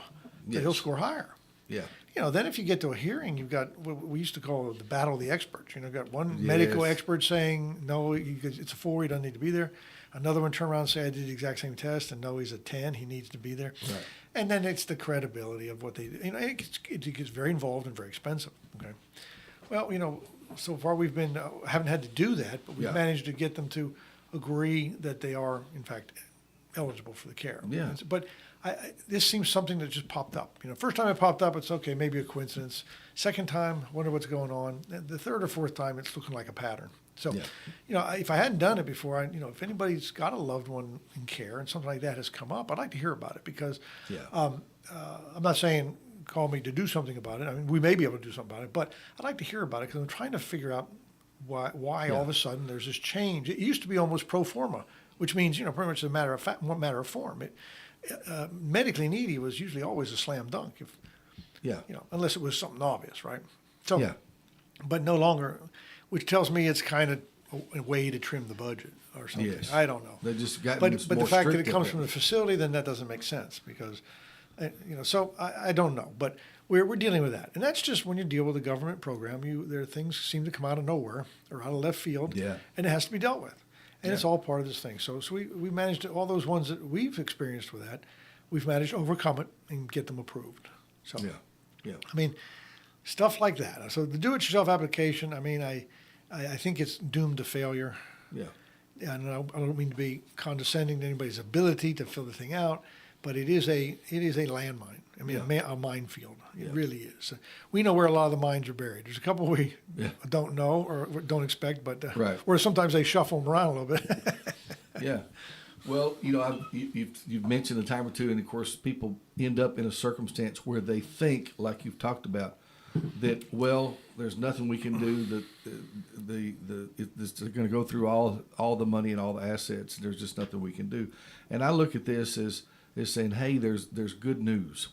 that he'll score higher. Yeah. Then if you get to a hearing, you've got what we used to call the battle of the experts. You've got one medical expert saying, no, it's a 4, he doesn't need to be there. Another one turn around and say, I did the exact same test, and no, he's a 10, he needs to be there. Right. And then it's the credibility of what they do. It gets very involved and very expensive. Okay. Well, so far we've been haven't had to do that, but we've managed to get them to agree that they are, in fact, eligible for the care. Yeah. But this seems something that just popped up. First time it popped up, it's okay, maybe a coincidence. Second time, wonder what's going on. The third or fourth time, it's looking like a pattern. So, if I hadn't done it before, if anybody's got a loved one in care and something like that has come up, I'd like to hear about it because I'm not saying call me to do something about it. I mean, we may be able to do something about it, but I'd like to hear about it because I'm trying to figure out why all of a sudden there's this change. It used to be almost pro forma, which means, pretty much a matter of fact, matter of form. Medically needy was usually always a slam dunk, unless it was something obvious, right? So, but no longer, which tells me it's kind of a way to trim the budget or something. Yes. I don't know. They just got but more the fact that it strict comes with from the facility, then that doesn't make sense because, so I don't know. But we're dealing with that. And that's just when you deal with a government program, there are things seem to come out of nowhere or out of left field, and it has to be dealt with. And it's all part of this thing. So we managed all those ones that we've experienced with that, we've managed to overcome it and get them approved. So, I mean, stuff like that. So the do-it-yourself application, I mean, I think it's doomed to failure. Yeah. And I don't mean to be condescending to anybody's ability to fill the thing out, but it is a landmine. I mean, a minefield. It really is. We know where a lot of the mines are buried. There's a couple we don't know or don't expect, but where sometimes they shuffle them around a little bit. Well, you've mentioned a time or two, and of course, people end up in a circumstance where they think, like you've talked about, that there's nothing we can do. They're going to go through all the money and all the assets. There's just nothing we can do. And I look at this as saying, hey, there's good news.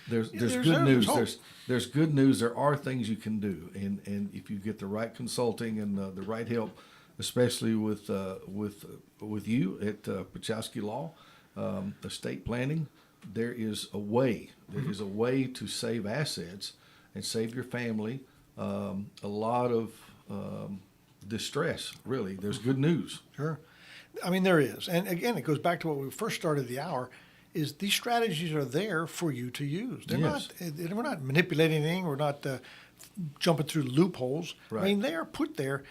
There's good news. There's good news. There are things you can do, and if you get the right consulting and the right help, especially with you at Pierchoski Law, estate planning, there is a way. There is a way to save assets and save your family a lot of distress. Really, there's good news. Sure, I mean there is, and again, it goes back to what we first started the hour. Is these strategies are there for you to use. They're not. We're not manipulating anything. We're not jumping through loopholes. Right. I mean, they are put there.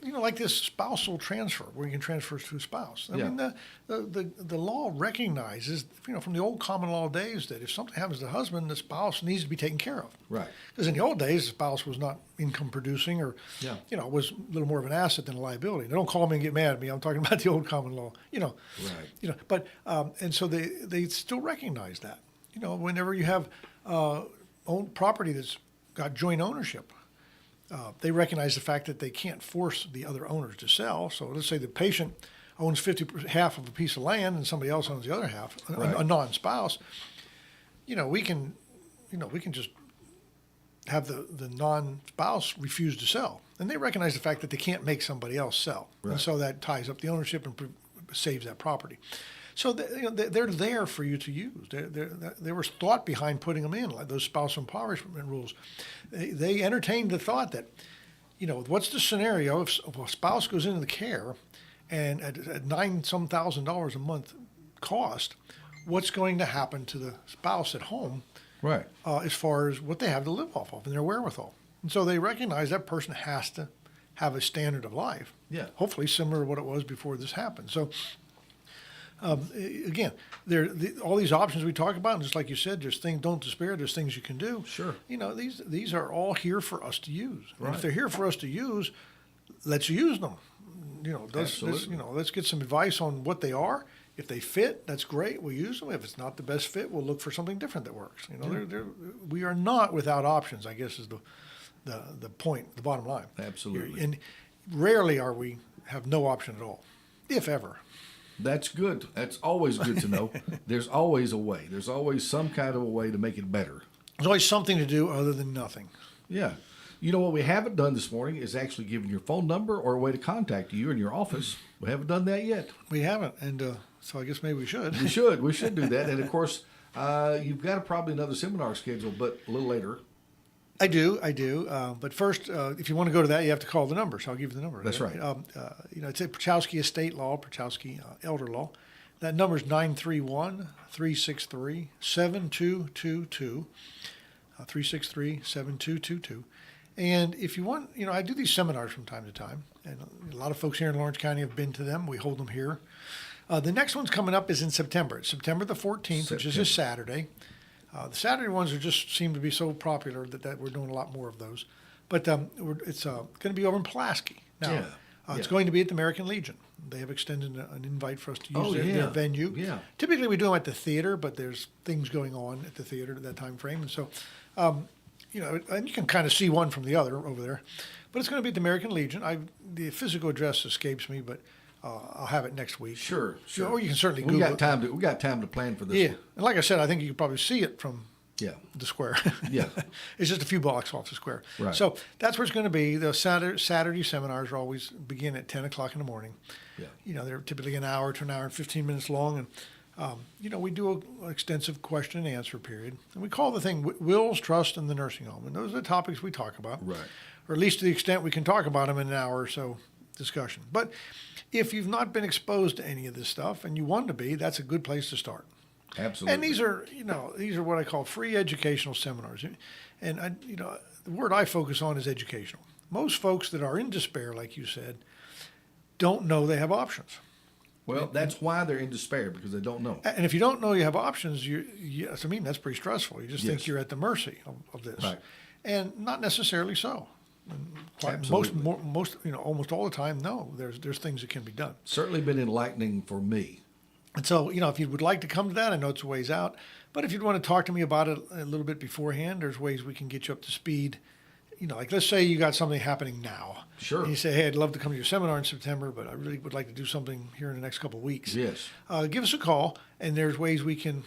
Like this spousal transfer, where you can transfer to a spouse. I mean, the law recognizes, from the old common law days, that if something happens to the husband, the spouse needs to be taken care of. Right. Because in the old days, the spouse was not income producing, or was a little more of an asset than a liability. Now, don't call me and get mad at me. I'm talking about the old common law. Right. But and so they still recognize that. Whenever you have owned property that's got joint ownership. They recognize the fact that they can't force the other owners to sell. So let's say the patient owns half of a piece of land and somebody else owns the other half, a non-spouse. We can just have the non-spouse refuse to sell, and they recognize the fact that they can't make somebody else sell, and so that ties up the ownership and saves that property. So they're there for you to use. There was thought behind putting them in, like those spousal impoverishment rules. They entertained the thought that, what's the scenario if a spouse goes into the care and at $9,000 some a month cost, what's going to happen to the spouse at home, right? As far as what they have to live off of and their wherewithal. And so they recognize that person has to have a standard of life, hopefully similar to what it was before this happened. So. Again, all these options we talk about, and just like you said, there's things. Don't despair. There's things you can do. Sure. These are all here for us to use. Right. And if they're here for us to use, let's use them. Let's get some advice on what they are. If they fit, that's great. We'll use them. If it's not the best fit, we'll look for something different that works. We are not without options, I guess, is the point, the bottom line. Absolutely. And rarely have no option at all, if ever. That's good. That's always good to know. There's always a way. There's always some kind of a way to make it better. There's always something to do other than nothing. Yeah. What we haven't done this morning is actually given your phone number or a way to contact you in your office. We haven't done that yet. We haven't, and so I guess maybe we should. We should do that. And, of course, you've got probably another seminar scheduled, but a little later. I do. But first, if you want to go to that, you have to call the number. So I'll give you the number. That's right. It's a Pierchoski Estate Law, Pierchoski Elder Law. That number is 931-363-7222. 363-7222. And if you want, I do these seminars from time to time. And a lot of folks here in Lawrence County have been to them. We hold them here. The next one's coming up is in September. It's September the 14th, which is a Saturday. The Saturday ones are just seem to be so popular that we're doing a lot more of those. But it's going to be over in Pulaski. Now, it's going to be at the American Legion. They have extended an invite for us to use their venue. Yeah. Typically, we do them at the theater, but there's things going on at the theater at that time frame. And so, and you can kind of see one from the other over there. But it's going to be at the American Legion. The physical address escapes me, but I'll have it next week. Sure. Or you can certainly Google it. We got time to plan for this. Yeah. One. And like I said, I think you can probably see it from the square. Yeah. It's just a few blocks off the square. Right. So that's where it's going to be. The Saturday seminars are always begin at 10 o'clock in the morning. Yeah. They're typically an hour to an hour and 15 minutes long. And, we do an extensive question and answer period. And we call the thing wills, trust, and the nursing home. And those are the topics we talk about. Right. Or at least to the extent we can talk about them in an hour or so discussion. But if you've not been exposed to any of this stuff and you want to be, that's a good place to start. Absolutely. And these are what I call free educational seminars. And the word I focus on is educational. Most folks that are in despair, like you said, don't know they have options. Well, that's why they're in despair, because they don't know. And if you don't know you have options, that's pretty stressful. You just think you're at the mercy of this. Right. And not necessarily so. Almost all the time, no. There's things that can be done. Certainly been enlightening for me. And so, if you would like to come to that, I know it's a ways out. But if you'd want to talk to me about it a little bit beforehand, there's ways we can get you up to speed. Like let's say you got something happening now. Sure. And you say, hey, I'd love to come to your seminar in September, but I really would like to do something here in the next couple of weeks. Yes. Give us a call, and there's ways we can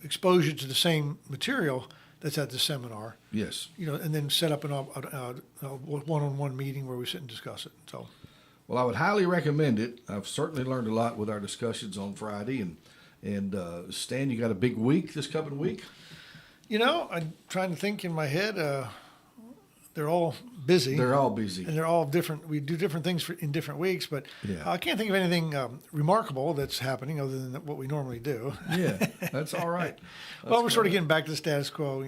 expose you to the same material that's at the seminar. Yes. And then set up a one-on-one meeting where we sit and discuss it. So. Well, I would highly recommend it. I've certainly learned a lot with our discussions on Friday. And Stan, you got a big week this coming week? I'm trying to think in my head. They're all busy. They're all busy. And they're all different. We do different things in different weeks, but I can't think of anything remarkable that's happening other than what we normally do. Yeah, that's all right. Well, we're sort of getting back to the status quo,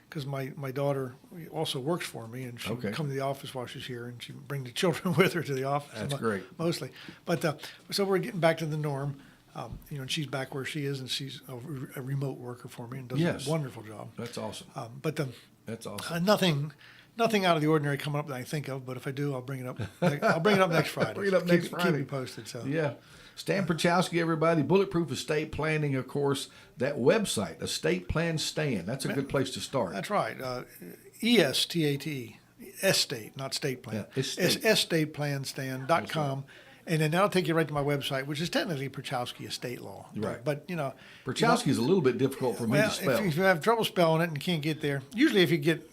because my daughter also works for me, and she come to the office while she's here, and she bring the children with her to the office. That's great. Mostly. But so we're getting back to the norm. And she's back where she is, and she's a remote worker for me and does a wonderful job. That's awesome. That's awesome. Nothing out of the ordinary coming up that I think of, but if I do, I'll bring it up. I'll bring it up next Friday. Bring it up next Friday. Keep you posted. So yeah. Stan Pierchoski, everybody. Bulletproof Estate Planning, of course. That website, Estate Plan Stan. That's a good place to start. That's right. ESTATE, estate, not state plan. Yeah, estate. EstatePlanStan.com. And then that'll take you right to my website, which is technically Pierchoski Estate Law. Right. But, Pierchoski is a little bit difficult for me to spell. If you have trouble spelling it and can't get there, usually if you get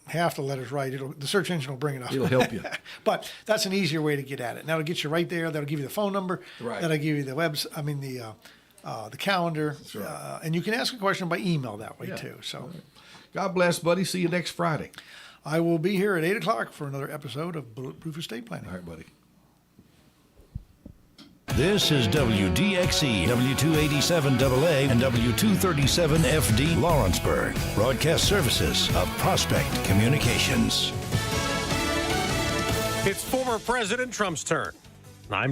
half the letters right, the search engine will bring it up. It'll help you. But that's an easier way to get at it. Now it'll get you right there. That'll give you the phone number. Right. That'll give you the the calendar. That's right. And you can ask a question by email that way too. So, right. God bless, buddy. See you next Friday. I will be here at 8 o'clock for another episode of Bulletproof Estate Planning. All right, buddy. This is WDXE, W287AA, and W237FD Lawrenceburg. Broadcast services of Prospect Communications. It's former President Trump's turn. I'm